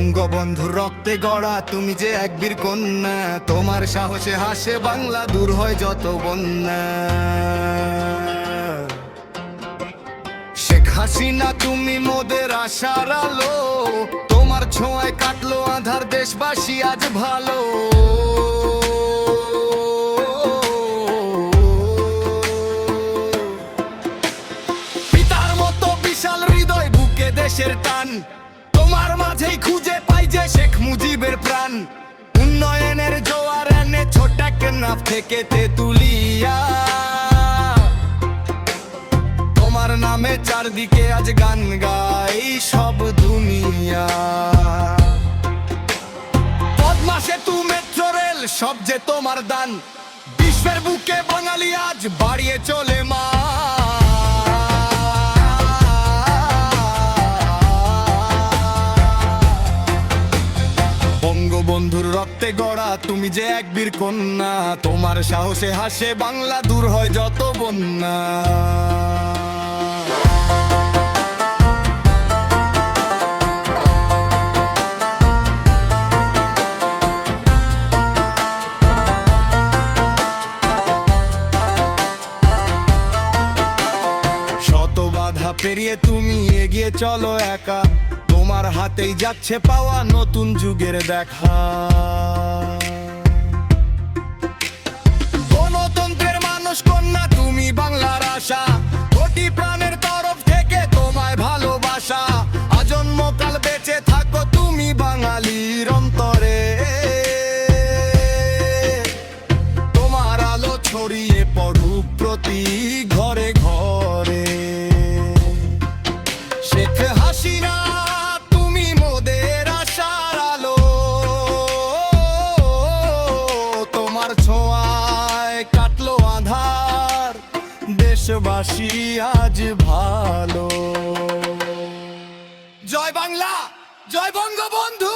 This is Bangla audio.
বঙ্গবন্ধুর রক্তে গড়া তুমি যে এক বীর কন্যা, তোমার সাহসে হাসে বাংলা, দূর হয় যত বন্যা। শেখ হাসিনা তুমি মোদের আশার আলো, তোমার ছোঁয়ায় কাটলো আঁধার, দেশবাসী আজ ভালো। পিতার মতো বিশাল হৃদয়, বুকে দেশের টান, তোমার মাঝেই খুঁজে পাই যে শেখ মুজিবের প্রাণ। উন্নয়নের জোয়ার এনে ছোট একটা নাফ থেকে তেতুলিয়া, তোমার নামে চারদিকে আজ গান গাই সব দুনিয়া। পদ্মা সেতু, মেট্রো রেল, সব যে তোমার দান, বিশ্বের বুকে বাঙালি আজ বাড়িয়ে চলে মা। বঙ্গবন্ধুর রক্তে গড়া তুমি যে এক বীর কন্যা, তোমার সাহসে হাসে বাংলা, দূর হয় যত বন্যা। শত বাধা পেরিয়ে তুমি এগিয়ে চলো একা, তোমার হাতেই যাচ্ছে পাওয়া নতুন যুগের দেখা। গণতন্ত্রের মানুষ কন্যা তুমি বাংলার আশা, কোটি প্রাণের তরফ থেকে তোমায় ভালোবাসা। আজন্মকাল বেঁচে থাকো তুমি বাঙালির অন্তরে, তোমার আলো ছড়িয়ে পড়ুক প্রতি ঘরে ঘরে। শেখ হাসিনা তুমি মোদের আশার আলো, তোমার ছোঁয়ায় কাটলো আঁধার, দেশবাসী আজ ভালো। জয় বাংলা, জয় বঙ্গবন্ধু।